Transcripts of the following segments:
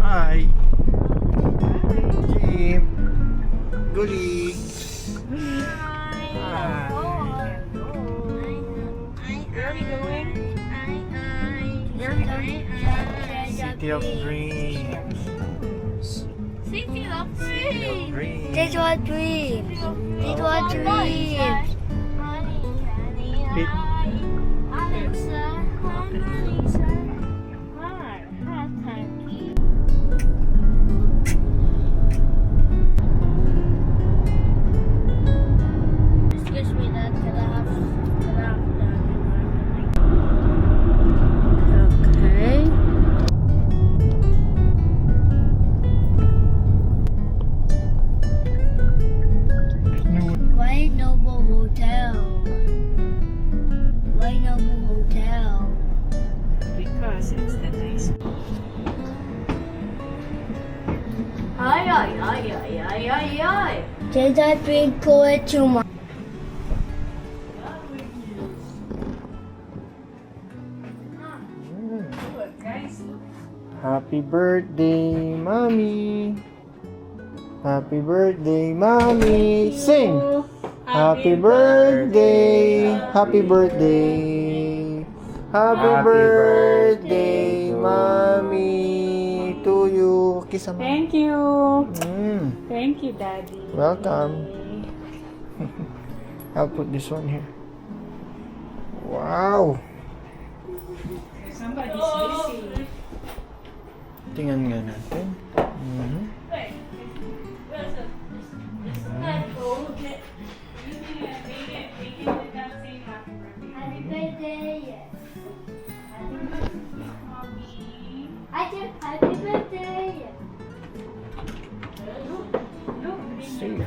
Hi. Jeep. Guli. Hi. Where are we going? City of Dreams. City of City of Dreams. Dreams. This was dreams. This was dreams. Bit- Alexa, Alexa. Excuse me, Dad. Can I have Okay. White Noble Hotel. White Noble Hotel. Because it's the nice. Ay, ay, ay, ay, ay, ay, ay. Did I drink it too much? Happy birthday, mommy. Happy birthday, mommy. Sing. Happy birthday. Happy birthday. Happy birthday, mommy. To you. Kiss a Thank you. Thank you, Daddy. Welcome. I'll put this one here. Wow. Somebody's busy. Tingnan nga natin. Mhm. Happy birthday. I said happy birthday. Safe.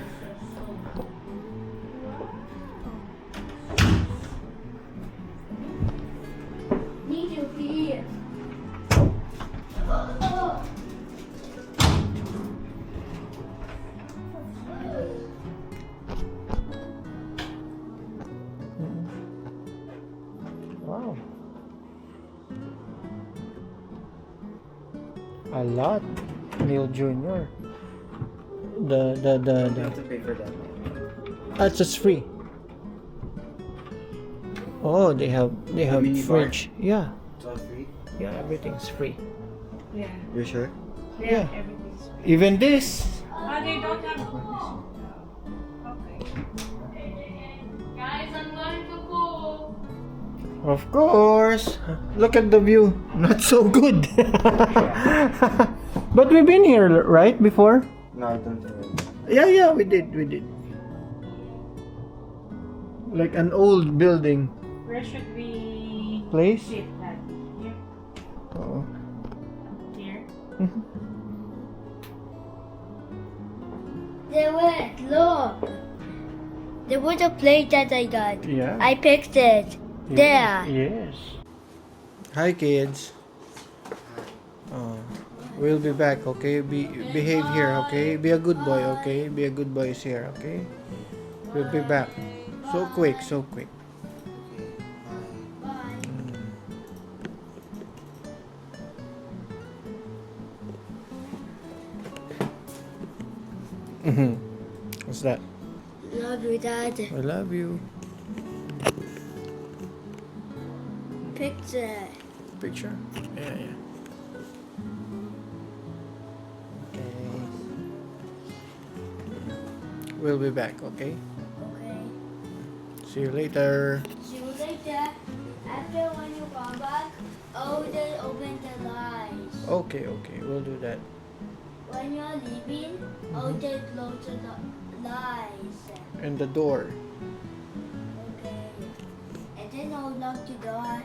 Need to be. Wow. A lot. Neil Jr. You have to pay for that. That's just free. Oh, they have mini bar? fridge. Yeah. It's all free? Yeah, everything's free. Yeah. You're sure? Yeah. Everything's. Even this. They don't have. Okay. Guys, I'm going to go. Of course. Look at the view. Not so good. But we've been here, right, before? No, I don't think Yeah, we did. Like an old building Where should we place. sit, Dad? Here? Oo. Here? Look. There was a plate that I got. Yeah. I picked it. There. Yes. Hi, kids. We'll be back, okay? Behave here, okay? Be a good boy, okay? Be a good boy here, okay? We'll be back. So quick. What's that? Love you, Dad. I love you. Picture. Picture? Yeah. Okay. We'll be back, okay? Okay. See you later. See you later. After when you come back, then open the lights. Okay. We'll do that. When you're leaving, then close the lights. And the door. Okay. And then I'll lock the door.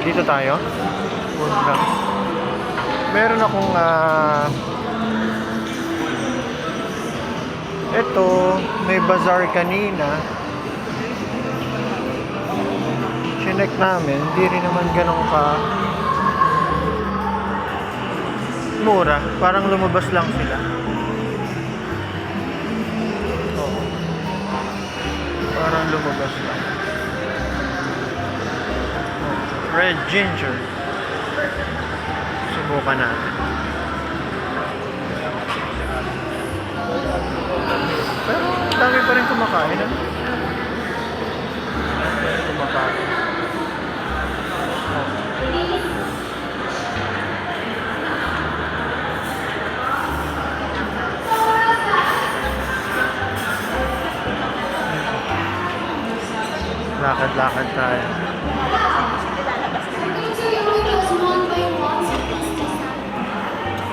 Dito tayo. Huwag lang. Meron akong ito, may bazaar kanina. Chinek namin, hindi rin naman ganun ka mura. Parang lumabas lang sila. Oo. Parang lumabas lang. Red ginger. Subukan natin. Pero dami pa rin kumakain. Ano? Dami pa rin kumakain. Lakad-lakad tayo.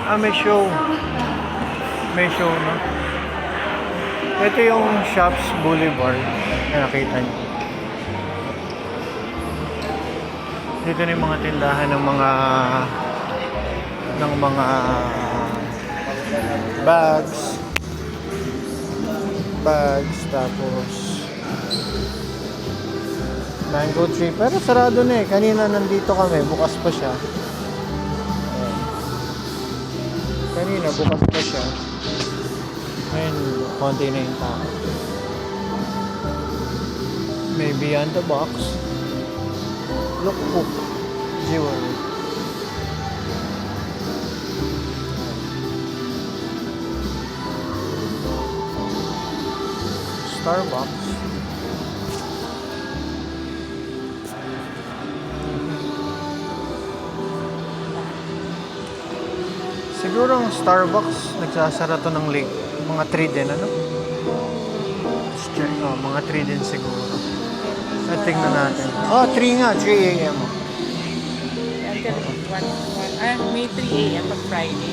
Ah, may show. May show, no? Ito yung Shops Boulevard na nakita niyo. Dito na yung mga tindahan ng mga bags, tapos mango tree. Pero sarado na eh. Kanina nandito kami, bukas pa siya. Ayan. Kanina bukas pa siya. Ngayon, konti na yung tao. May Beyond the Box. Look Book. Jewelry. Starbucks. Siguro ang Starbucks nagsasara to ng late. Mga 3 din, ano? Let's check. Oh, mga 3 din siguro. Tingnan natin. Oh, 3 nga. 3 a.m. Until 1, May 3 a.m. pag Friday.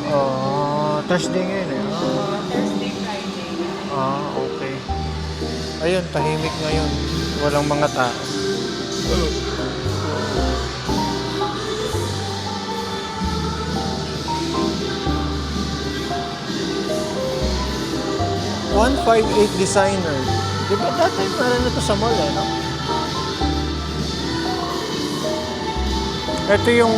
Oh, Thursday ngayon eh. Oh. Thursday, Friday. Ah, okay. Ayun, tahimik ngayon. Walang mga tao. 158 designer. Di ba dati meron ito sa mall eh, no? Ito yung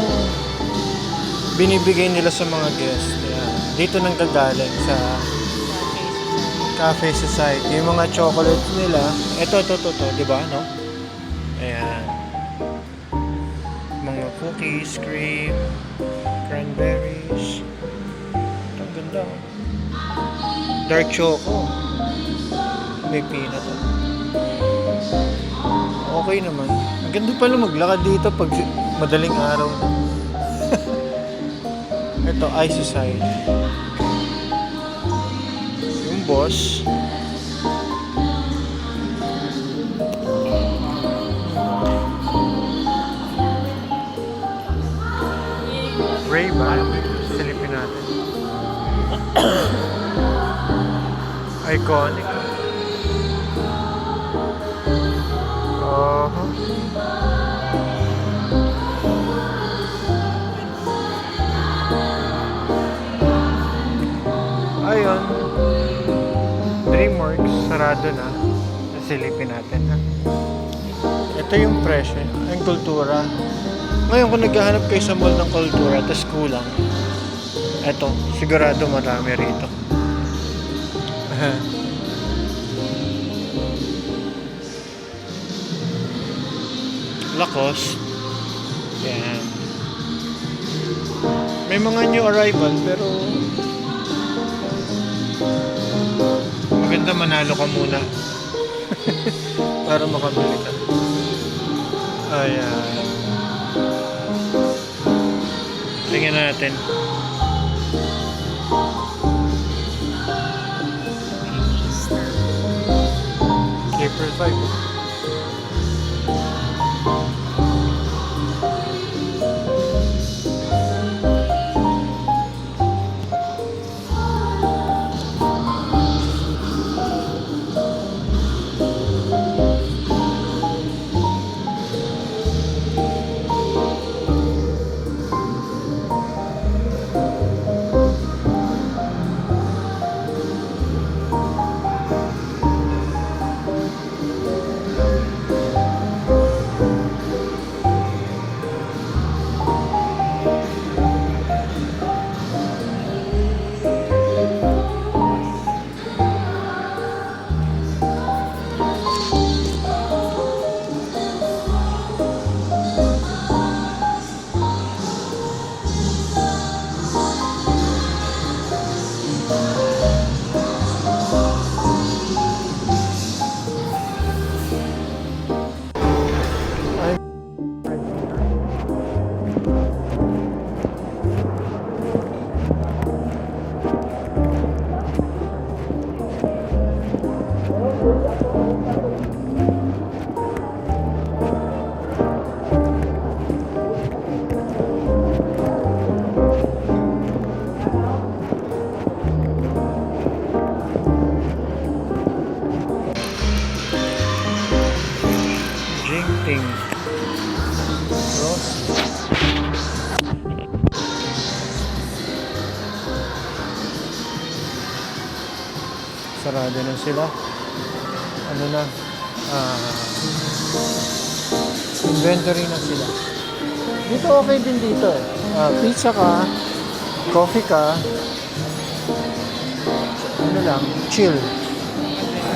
binibigay nila sa mga guests. Ayan. Dito nang gagaling sa Cafe Society. Yung mga chocolates nila. Ito, di ba, no? Ayan. Mga cookies, cream, cranberries. Ito, ang ganda. Dark choco. May peanut. Okay naman. Ang ganda pala maglakad dito pag madaling araw na. Ito, Ice Society. Yung boss. Ray-Ban. Silipin natin. Iconic. Ayun. DreamWorks, sarado na. Silipin natin, ha. Ito yung presyo. Ang kultura. Ngayon, kung naghahanap kayo sa mall ng kultura, tas kulang. Ito, sigurado marami rito. Lacoste. Yan. May mga new arrival, pero maganda manalo ka muna. Para makabili ka. Ayan. Tingnan natin. April 5. sarado na sila. Ano na, inventory na sila. Dito okay din dito eh. Pizza ka, coffee ka, ano lang, chill.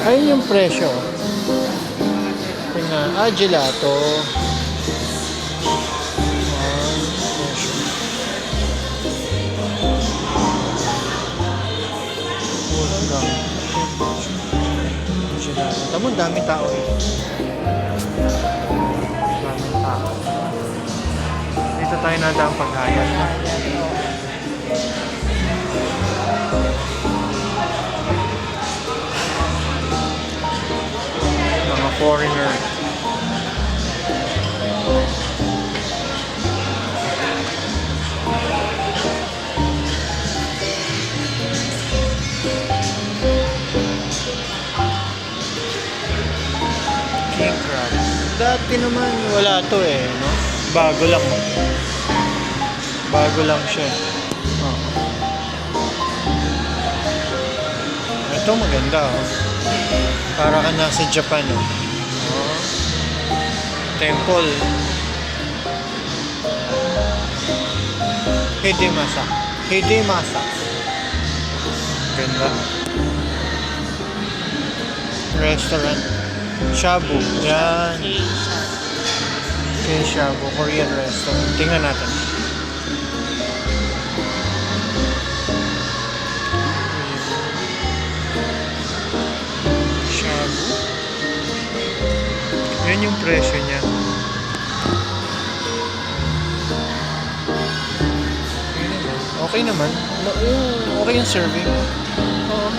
Ayun yung presyo. Tingnan, gelato. Presyo. Puro lang. Gelato. Tamo, dami tao eh. Daming tao. Dito tayo nadaan paghayat. Mga foreigner. King crab. Dati naman wala to eh, no? Bago lang. Bago lang siya. Oo. Ito maganda oh. Para ka nasa Japan oh. Oh. Temple. Hidemasa. Hidemasa. Ganda. Restaurant. Shabu. Yan. Okay, Shabu. Korean restaurant. Tingnan natin. Shabu. Yan yung presyo niya. Okay naman. Okay yung serving. Oo,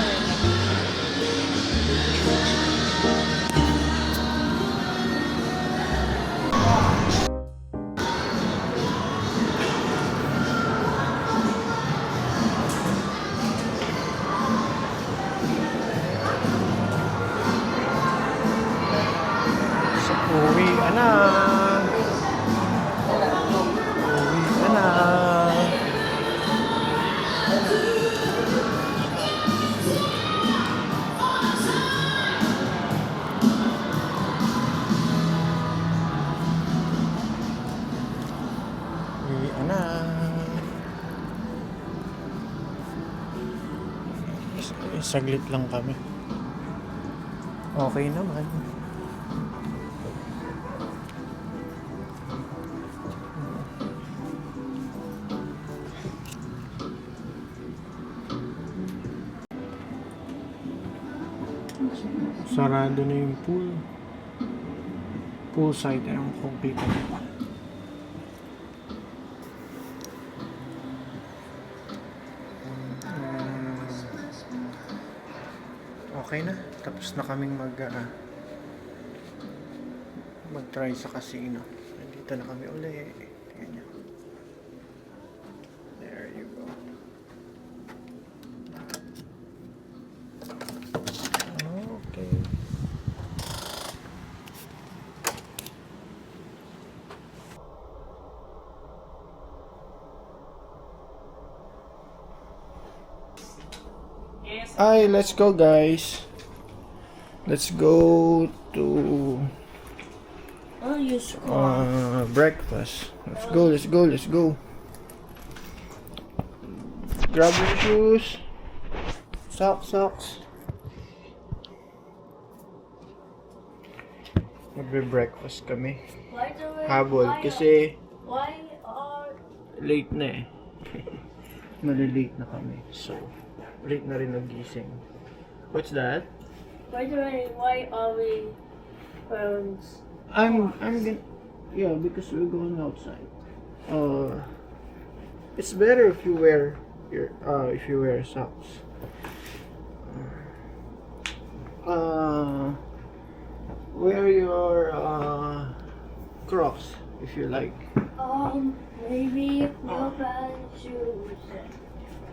Uwi na. Uwi na. Uwi na. Saglit lang kami. Okay naman. Sarado na yung pool. Poolside. Ayun kung kita nyo pa. Okay na. Tapos na kaming mag-try sa casino. Nandito na kami uli. Tingnan nyo. There you go. Okay. Ay, let's go guys. Let's go to Oh, you scroll. breakfast. Let's go, let's go, let's go. Grab your shoes. Socks. Magbe-breakfast kami. By the way, Habol kasi why are late na eh. Malilate na kami. So, late na rin nagising. What's that? by the way, why are we parents? I'm gonna, yeah, because we're going outside. It's better if you wear socks. Wear your Crocs if you like. Maybe New Balance shoes.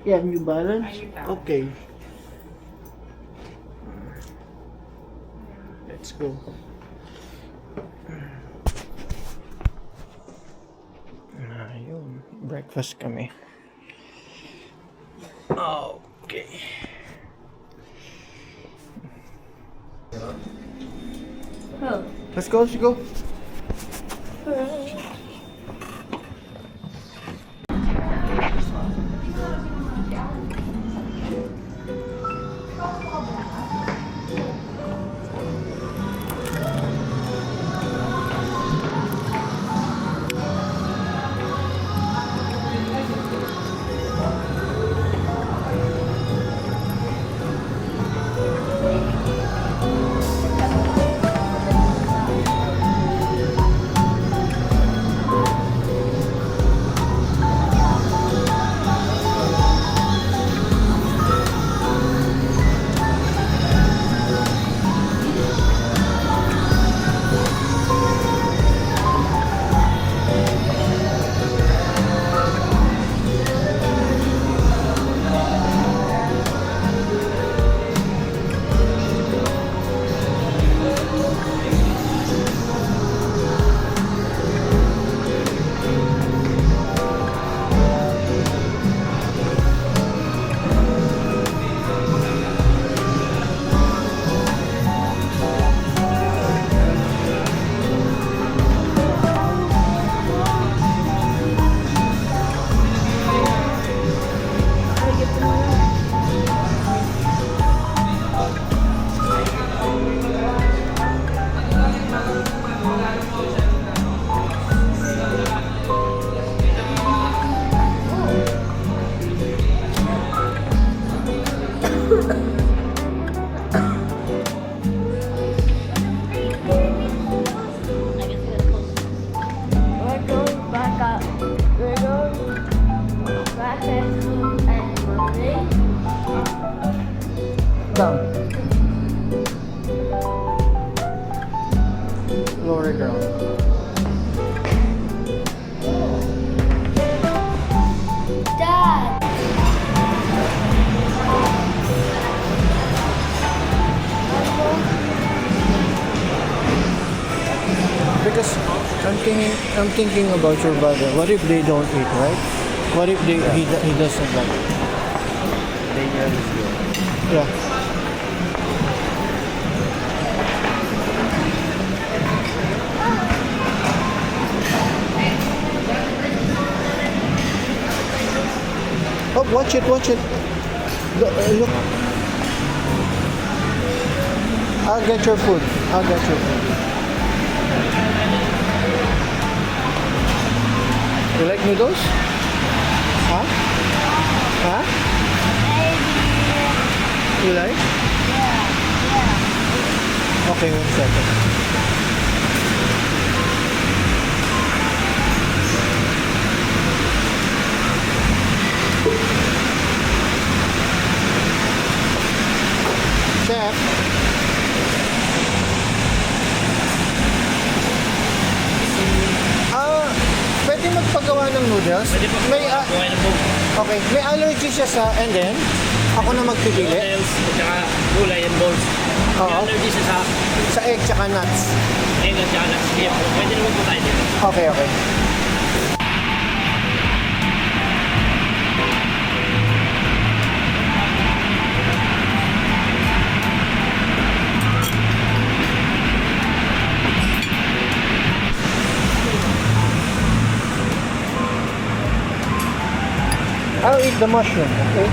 Yeah, New Balance. New Balance. Okay. Let's go. Ayun, breakfast kami. Okay. Let's go, let's go. We're going back up. We're going back at school and Monday. Down. Lower ground. Dad. Because I'm thinking about your brother. What if they don't eat, right? What if he doesn't like it? Dangerous yun. Yeah. Oh, watch it, watch it. Look. I'll get your food. I'll get your food. You like noodles? Huh? Huh? You like? Okay, 1 second. Chef. Pwede magpagawa ng noodles? May, okay, may allergy siya sa, and then, ako na magpipili? Noodles, at saka gulay and balls. Oo. May allergy siya Sa sa egg tsaka nuts. egg at saka nuts. Kaya pwede naman po tayo dito. Okay, okay. I'll eat the mushroom, okay?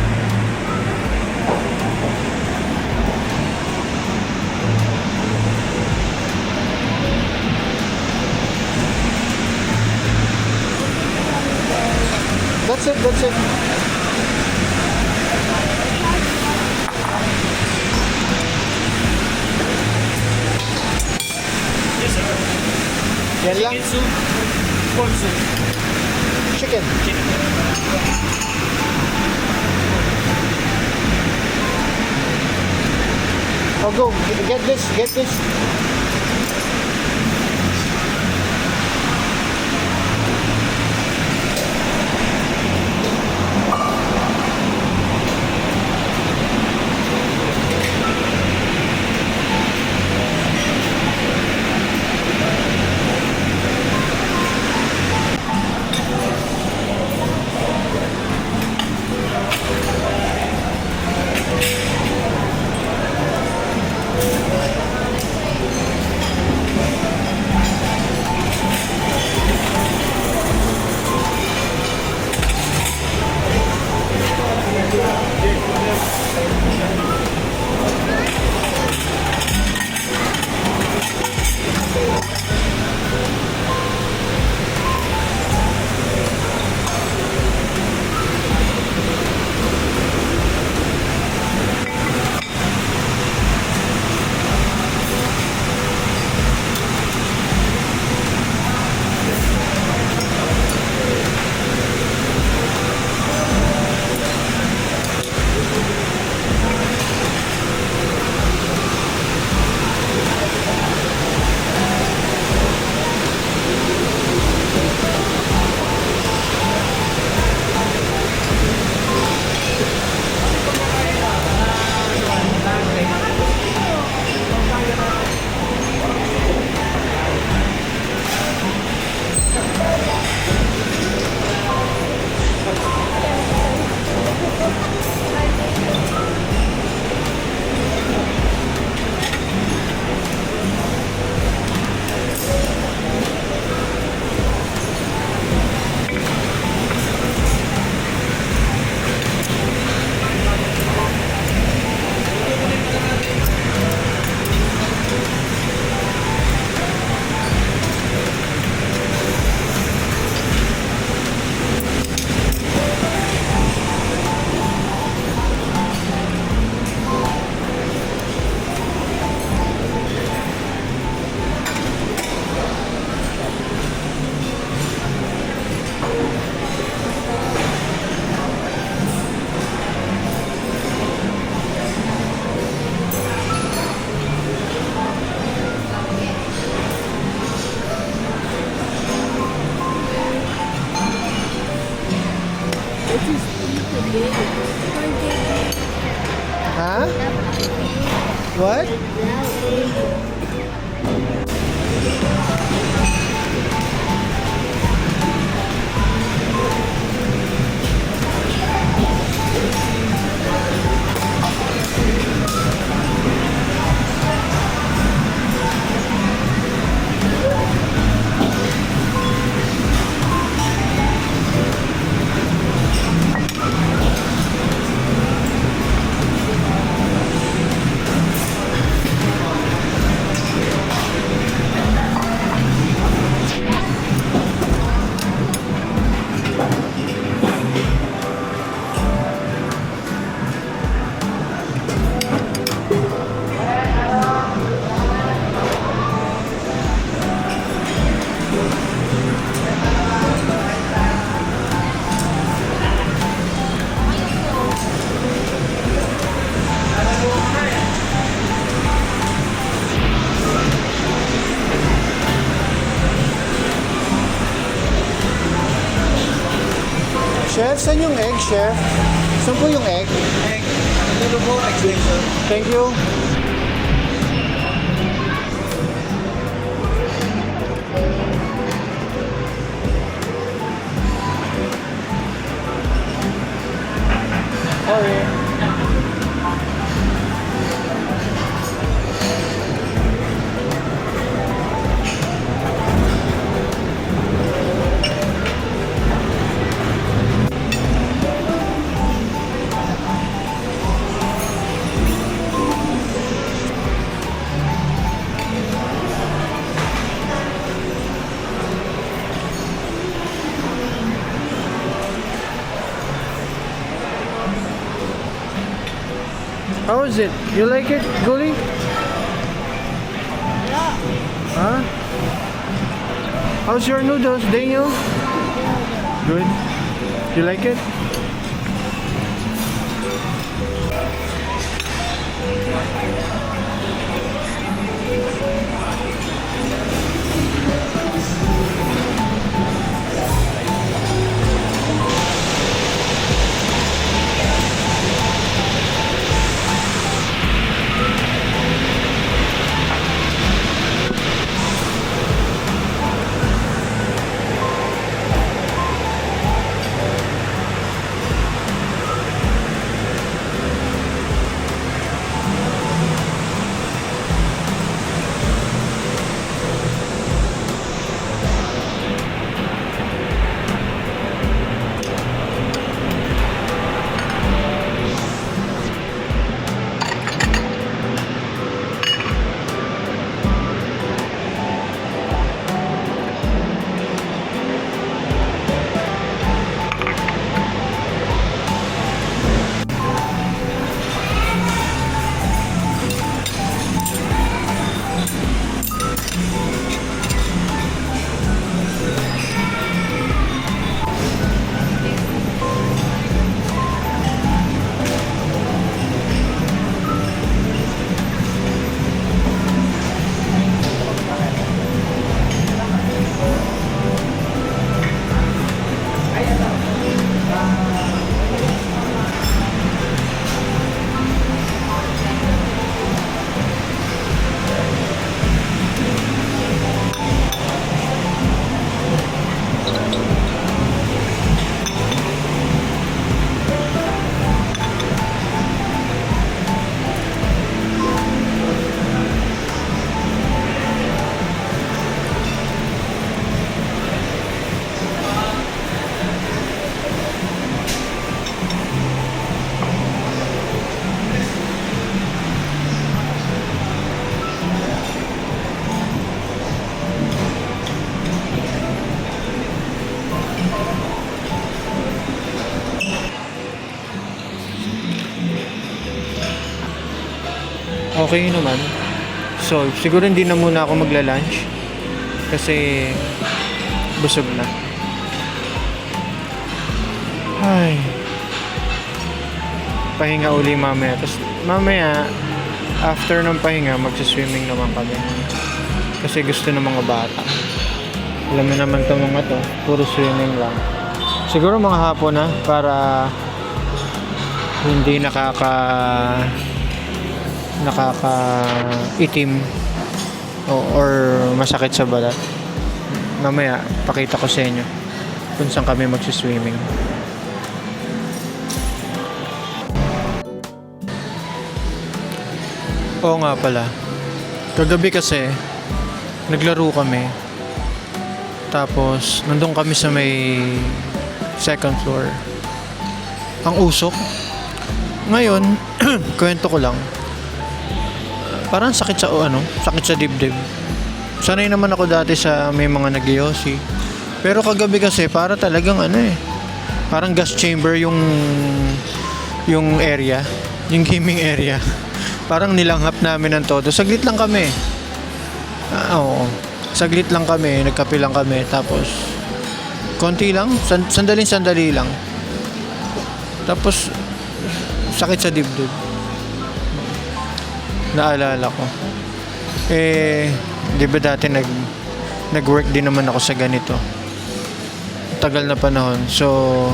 That's it, that's it. Yes, sir. Yan lang. Chicken soup, pork soup. Chicken. Oh, go. Get this, get this. Ha? What? Chef, saan yung egg, chef? Saan po yung egg? Egg. Ito po, extension. Thank you. Sorry. How is it? You like it, Guli? Yeah. Huh? How's your noodles, Daniel? Good. You like it? Okay naman. So, siguro hindi na muna ako magla-lunch. Kasi, busog na. Ay. Pahinga uli mamaya. Tapos, mamaya, after ng pahinga, magsiswimming naman kami. Kasi gusto ng mga bata. Alam mo naman itong mga to, puro swimming lang. Siguro mga hapon na para hindi nakaka-itim or masakit sa balat. Mamaya, pakita ko sa inyo kung saan kami magsiswimming. Oo nga pala. Kagabi kasi, naglaro kami. Tapos, nandun kami sa may second floor. Ang usok. Ngayon, kwento ko lang. Parang sakit sa dibdib. Sanay naman ako dati sa may mga nagyosi. Pero kagabi kasi para talagang parang gas chamber yung area, yung gaming area. Parang nilanghap namin ng todo. Saglit lang kami. Oo. Saglit lang kami, nagkape lang kami, tapos konti lang, sandali lang. Tapos sakit sa dibdib. Naalala ko. Di ba dati nag-work din naman ako sa ganito. Tagal na panahon. So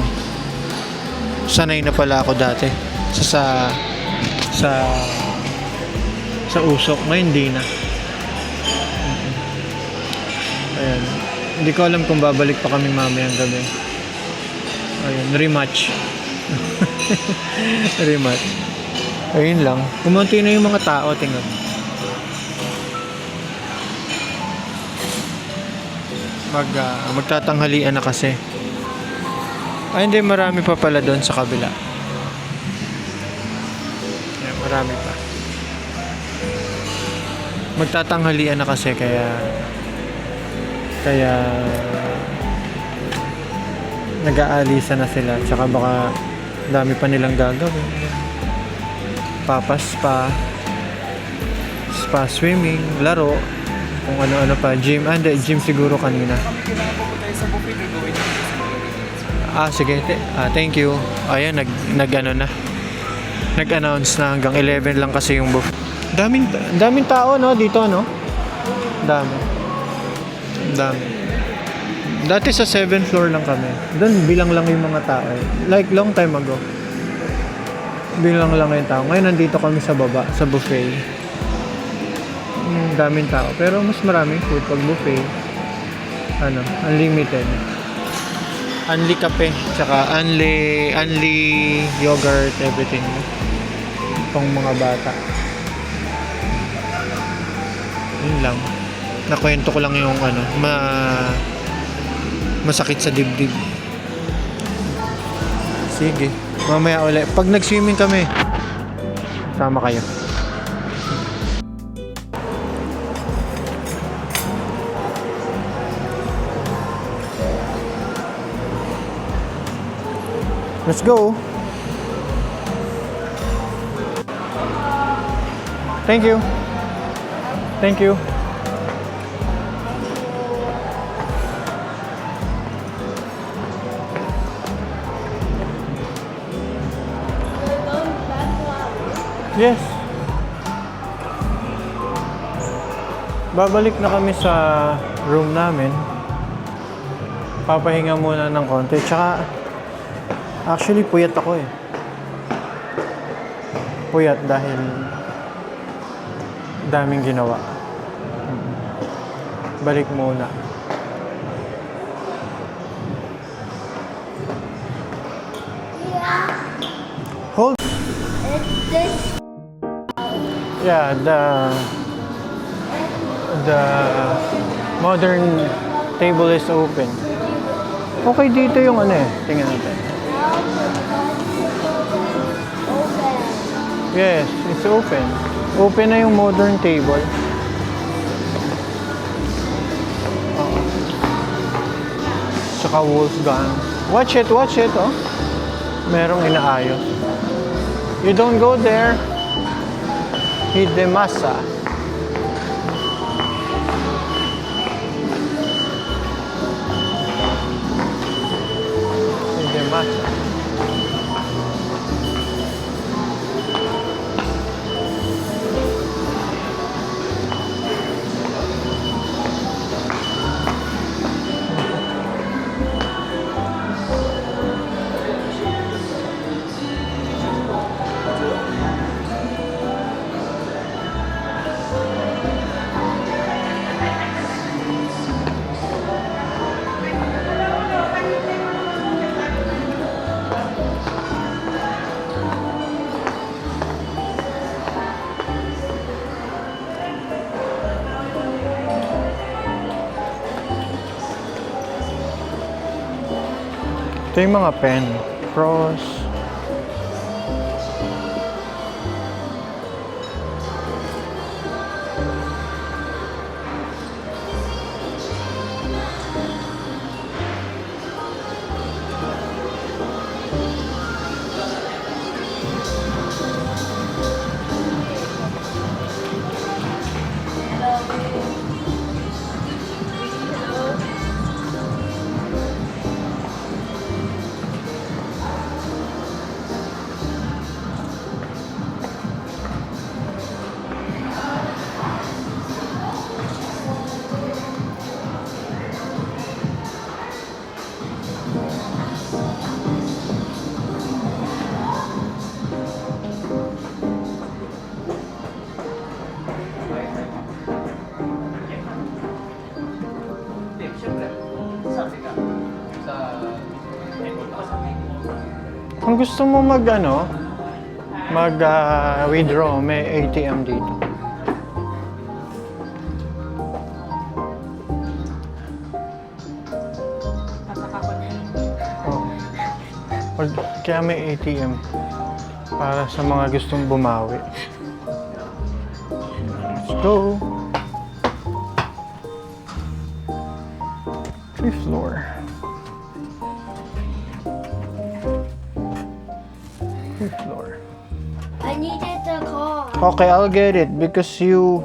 sanay na pala ako dati sa usok. Ngayon di na. Ayan. Hindi ko alam kung babalik pa kami mamayang gabi. Ayun, rematch. Rematch. Ayun lang. Kumunti na yung mga tao, tingnan. Magtatanghalian na kasi. Ay, hindi, marami pa pala doon sa kabila. Ayan, marami pa. Magtatanghalian na kasi kaya nag-aalisa na sila, tsaka baka dami pa nilang gagawin. Spa, swimming, laro, kung ano-ano pa, gym. Gym siguro kanina. Sige, thank you. Ayan, nag-announce na hanggang 11 lang kasi yung buffet. Daming tao, no, dito, no? Dami. Dati sa 7th floor lang kami. Doon bilang lang yung mga tao. Like long time ago. Bilang lang yung tao. Ngayon nandito kami sa baba, sa buffet. Daming tao. Pero mas maraming food pag buffet. Unlimited. Unli kape, tsaka unli yogurt, everything. Pang mga bata. Yun lang. Nakwento ko lang yung masakit sa dibdib. Sige, mamaya ulit. Pag nag-swimming kami, sama kayo. Let's go. Thank you. Thank you. Yes. Babalik na kami sa room namin. Papahinga muna ng konti. Tsaka, actually, puyat ako eh. Puyat dahil daming ginawa. Balik muna. Hold. This Yeah, the modern table is open. Okay, dito yung tingnan natin. open. Yes, it's open. Open na yung modern table. Tsaka Wolfgang. Watch it, oh. Merong inaayos. You don't go there. Hidemasa. Hidemasa. Ito yung mga pen. Cross. Kung gusto mo withdraw, may ATM dito. Oh. Kaya may ATM para sa mga gustong bumawi. Let's go. 3rd floor. Floor. I needed the car. Okay, I'll get it because you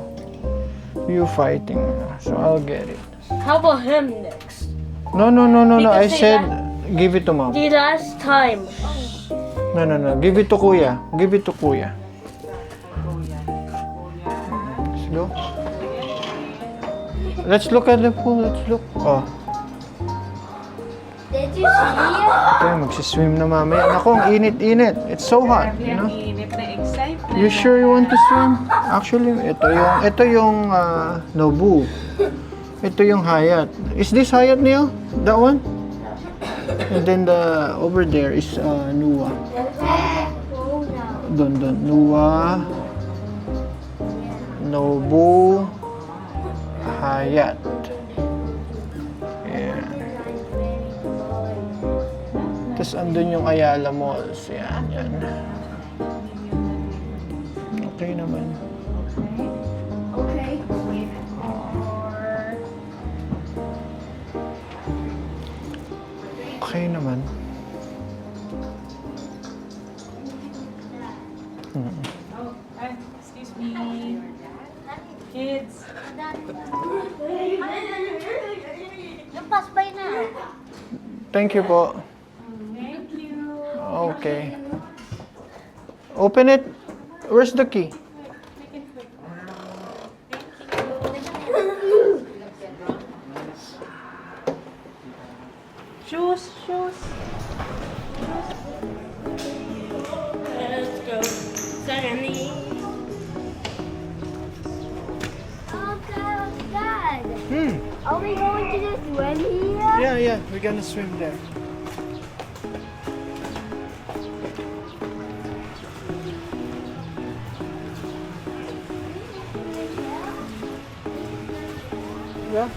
fighting. So I'll get it. How about him next? No. Because I they said give it to mom. The last time. No. Give it to kuya. Give it to kuya. Let's go. Let's look at the pool. Let's look. Oh. Did you see? Okay, magsiswim na mamaya. Naku, ang init-init. It's so hot, you know? Init na excitement. You sure you want to swim? Actually, ito yung Nobu. Ito yung Hyatt. Is this Hyatt Neo? That one? And then over there is Nua. Oh no. Don Nua, Nobu, Hyatt. Yeah. Tapos andun yung Ayala Malls. Yan. Okay naman. Okay. Okay naman. Excuse me. Kids. Lumpas by na. Thank you po. Thank you. Okay. Open it. Where's the key? Shoes. Let's go. Sunny. Oh God, Dad. Hmm. Are we going to just swim here? Yeah. We're gonna swim there. Yeah.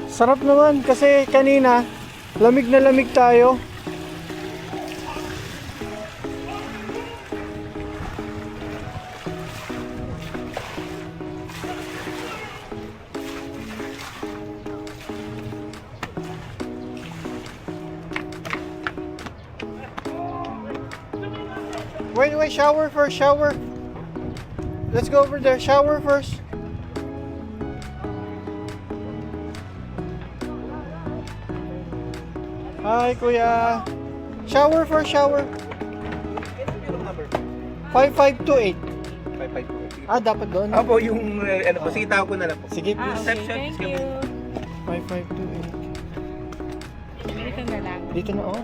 Sarap naman kasi kanina lamig na lamig tayo. Wait, shower first, shower. Let's go over there, shower first. Hi, kuya. Shower first, shower. 5528. 5528. Ah, dapat doon. Apo, yung ano po, sige, tawag ko na lang po. Sige, Ah, please. okay. Thank you. 5528. Dito na lang. Dito na, oh.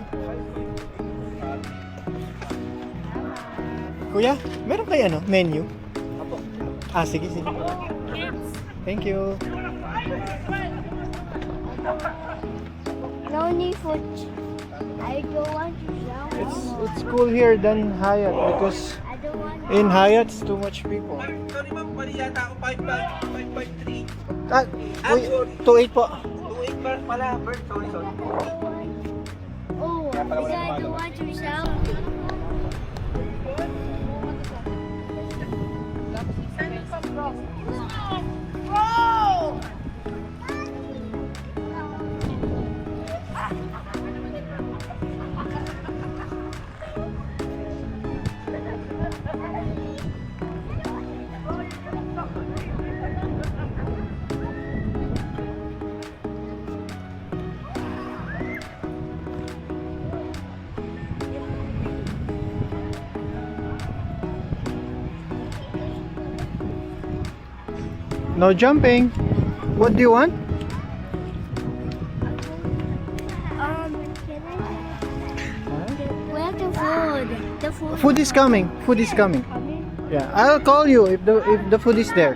Kuya, meron kayo menu? Apo. Ah, sige. Thank you. No need for. I don't want to shower. It's cool here than Hyatt because I don't want. In Hyatt, it's too much people. Sorry ma'am, mali yata ako 553. Ah, wait, 2.8 po. 28 pala, Bert. Sorry. Oh, is that the one yourself? No jumping. What do you want? Can I? Where's the food? The food. Food is coming. Food is coming. Coming? Yeah, I'll call you if the food is there.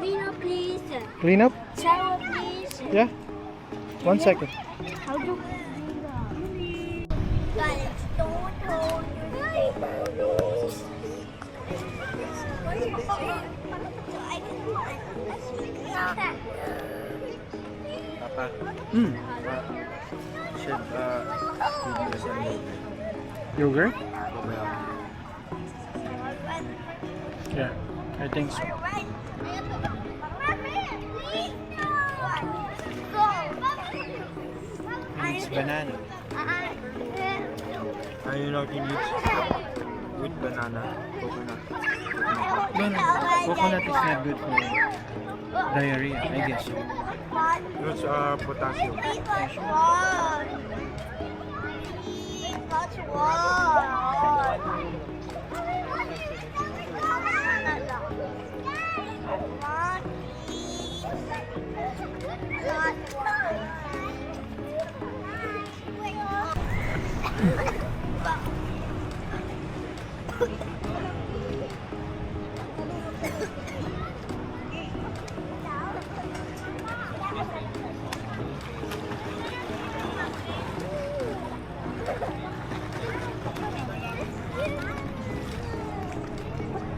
Clean up, please. Clean up? Shower, please. Yeah. 1 second. How do we do that? Guys, don't hold your nose. Papa, Hmm. should give me some Yogurt? yogurt. Yeah, I think so. It's banana. Ayun natin with banana, coconut. No, no. Coconut is not good for diarrhea, I guess. Fruits potassium.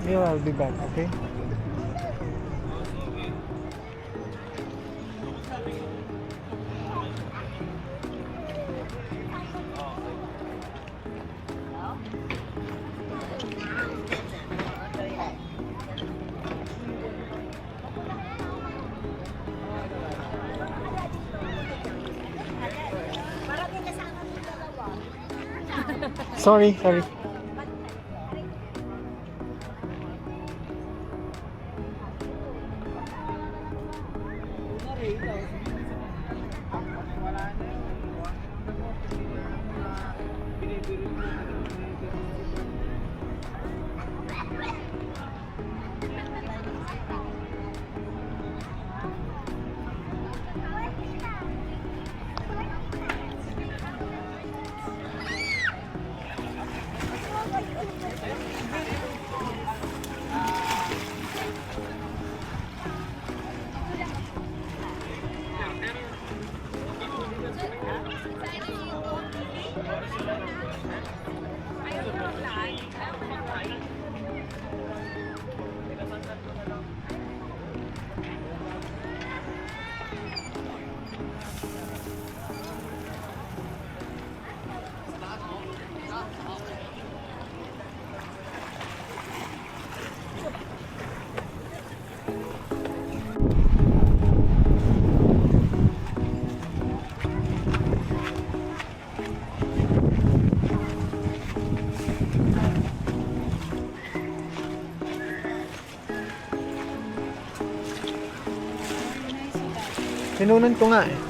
Yeah, I'll be back, okay? Sorry. Sinunan ko nga eh.